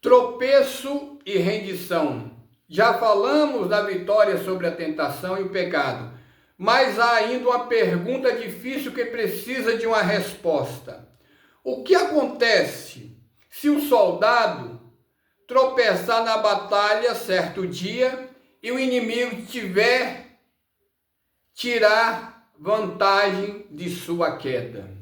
Tropeço e rendição. Já falamos da vitória sobre a tentação e o pecado, mas há ainda uma pergunta difícil que precisa de uma resposta. O que acontece se o soldado tropeçar na batalha certo dia e o inimigo tirar vantagem de sua queda?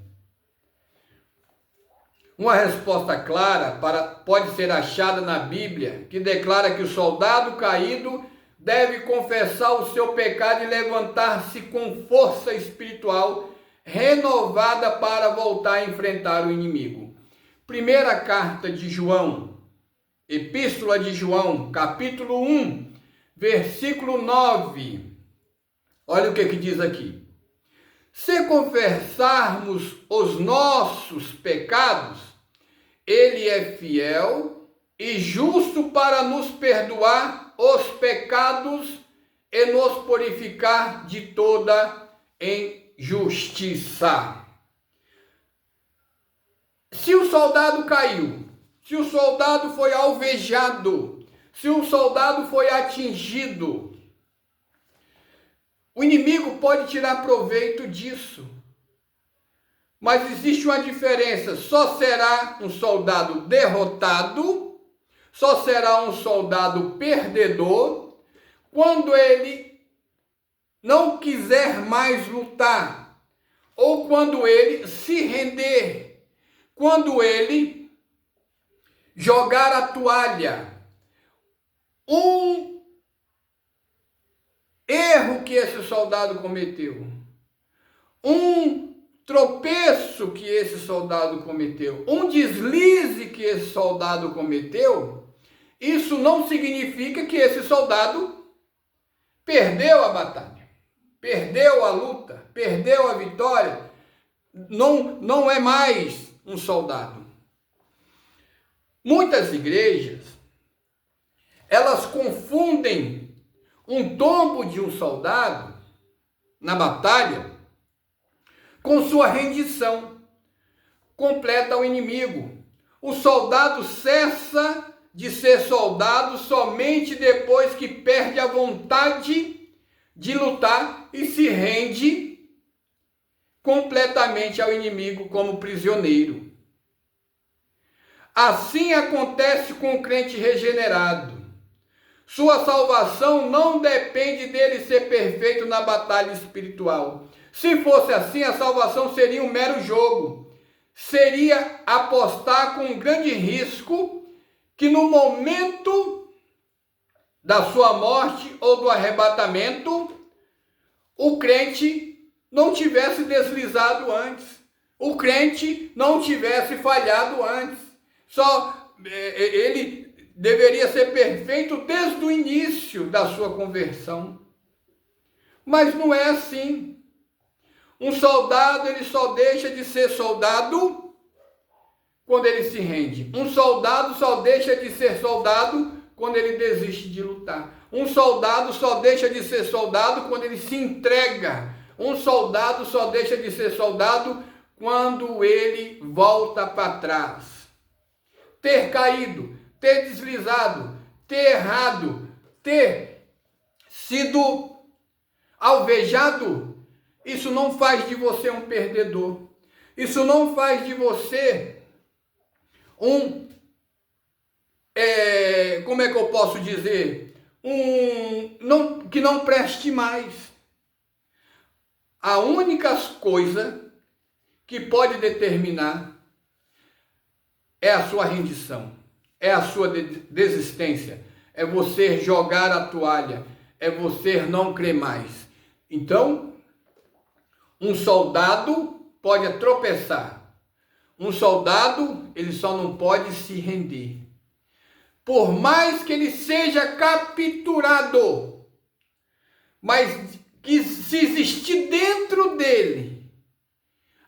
Uma resposta clara pode ser achada na Bíblia, que declara que o soldado caído deve confessar o seu pecado e levantar-se com força espiritual renovada para voltar a enfrentar o inimigo. Primeira carta de João, Epístola de João, capítulo 1, versículo 9. Olha o que diz aqui. Se confessarmos os nossos pecados, Ele é fiel e justo para nos perdoar os pecados e nos purificar de toda injustiça. Se o soldado caiu, se o soldado foi alvejado, se o soldado foi atingido, o inimigo pode tirar proveito disso. Mas existe uma diferença, só será um soldado derrotado, só será um soldado perdedor, quando ele não quiser mais lutar, ou quando ele se render, quando ele jogar a toalha. Um erro que esse soldado cometeu, um tropeço que esse soldado cometeu, um deslize que esse soldado cometeu, isso não significa que esse soldado perdeu a batalha, perdeu a luta, perdeu a vitória, não é mais um soldado. Muitas igrejas, elas confundem um tombo de um soldado na batalha com sua rendição completa ao inimigo. O soldado cessa de ser soldado somente depois que perde a vontade de lutar e se rende completamente ao inimigo como prisioneiro. Assim acontece com o crente regenerado. Sua salvação não depende dele ser perfeito na batalha espiritual. Se fosse assim, a salvação seria um mero jogo. Seria apostar com um grande risco que no momento da sua morte ou do arrebatamento, o crente não tivesse deslizado antes. O crente não tivesse falhado antes. Ele deveria ser perfeito desde o início da sua conversão. Mas não é assim. Um soldado, ele só deixa de ser soldado quando ele se rende. Um soldado só deixa de ser soldado quando ele desiste de lutar. Um soldado só deixa de ser soldado quando ele se entrega. Um soldado só deixa de ser soldado quando ele volta para trás. Ter caído, ter deslizado, ter errado, ter sido alvejado, isso não faz de você um perdedor. Isso não faz de você como é que eu posso dizer? Que não preste mais. A única coisa que pode determinar é a sua rendição, é a sua desistência, é você jogar a toalha, é você não crer mais. Então, um soldado pode tropeçar. Um soldado, ele só não pode se render. Por mais que ele seja capturado, mas que se existir dentro dele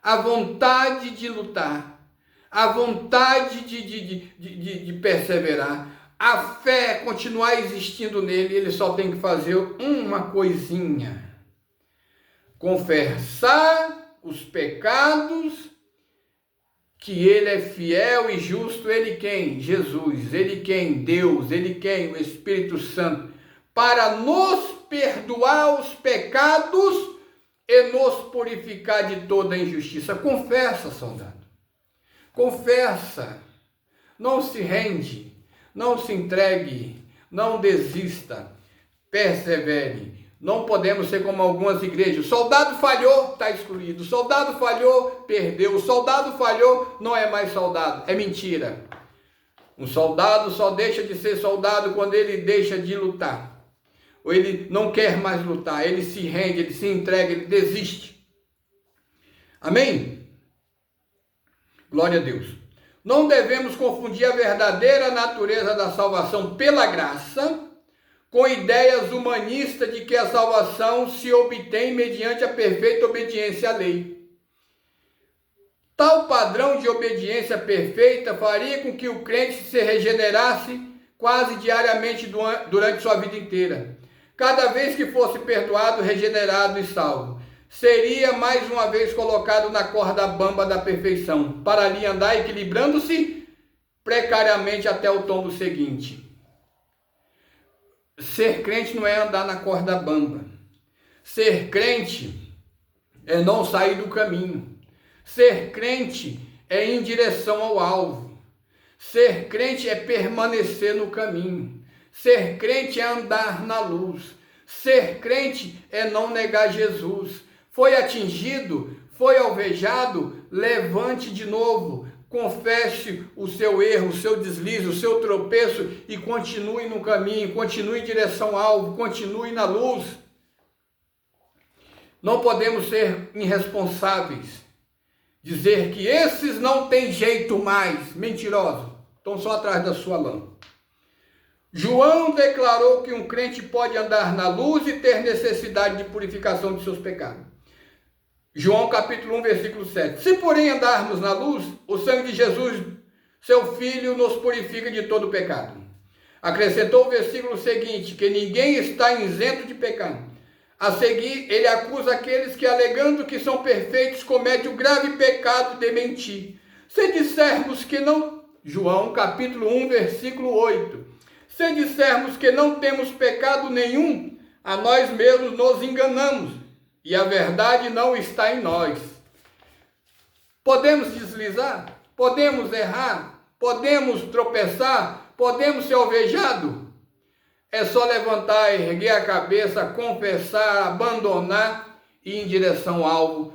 a vontade de lutar, a vontade de perseverar, a fé continuar existindo nele, ele só tem que fazer uma coisinha: confessar os pecados que ele é fiel e justo, ele quem? Jesus, ele quem? Deus, ele quem? O Espírito Santo, para nos perdoar os pecados e nos purificar de toda injustiça. Confessa, soldado, confessa, não se rende, não se entregue, não desista, persevere. Não podemos ser como algumas igrejas. O soldado falhou, está excluído. O soldado falhou, perdeu. O soldado falhou, não é mais soldado. É mentira. Um soldado só deixa de ser soldado quando ele deixa de lutar. Ou ele não quer mais lutar. Ele se rende, ele se entrega, ele desiste. Amém? Glória a Deus. Não devemos confundir a verdadeira natureza da salvação pela graça com ideias humanistas de que a salvação se obtém mediante a perfeita obediência à lei. Tal padrão de obediência perfeita faria com que o crente se regenerasse quase diariamente durante sua vida inteira. Cada vez que fosse perdoado, regenerado e salvo, seria mais uma vez colocado na corda bamba da perfeição, para ali andar equilibrando-se precariamente até o tombo seguinte. Ser crente não é andar na corda bamba. Ser crente é não sair do caminho. Ser crente é ir em direção ao alvo. Ser crente é permanecer no caminho. Ser crente é andar na luz. Ser crente é não negar Jesus. Foi atingido, foi alvejado, levante de novo. Confesse o seu erro, o seu deslize, o seu tropeço e continue no caminho, continue em direção ao alvo, continue na luz. Não podemos ser irresponsáveis, dizer que esses não têm jeito mais, mentirosos, estão só atrás da sua lã. João declarou que um crente pode andar na luz e ter necessidade de purificação de seus pecados. João capítulo 1, versículo 7. Se porém andarmos na luz, o sangue de Jesus, seu Filho, nos purifica de todo pecado. Acrescentou o versículo seguinte, que ninguém está isento de pecado. A seguir, ele acusa aqueles que, alegando que são perfeitos, cometem o grave pecado de mentir. Se dissermos que não... João capítulo 1, versículo 8. Se dissermos que não temos pecado nenhum, a nós mesmos nos enganamos. E a verdade não está em nós. Podemos deslizar? Podemos errar? Podemos tropeçar? Podemos ser alvejados? É só levantar, erguer a cabeça, confessar, abandonar e ir em direção ao alvo,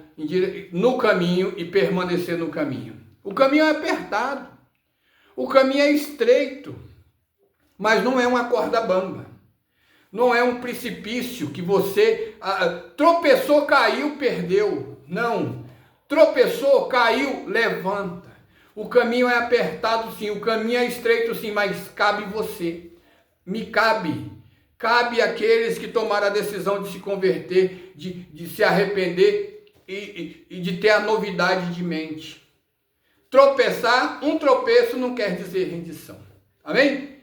no caminho e permanecer no caminho. O caminho é apertado. O caminho é estreito. Mas não é uma corda bamba. Não é um precipício que você tropeçou, caiu, perdeu. Não. Tropeçou, caiu, levanta. O caminho é apertado sim, o caminho é estreito sim, mas cabe você. Me cabe. Cabe àqueles que tomaram a decisão de se converter, de se arrepender e de ter a novidade de mente. Tropeçar, um tropeço não quer dizer rendição. Amém?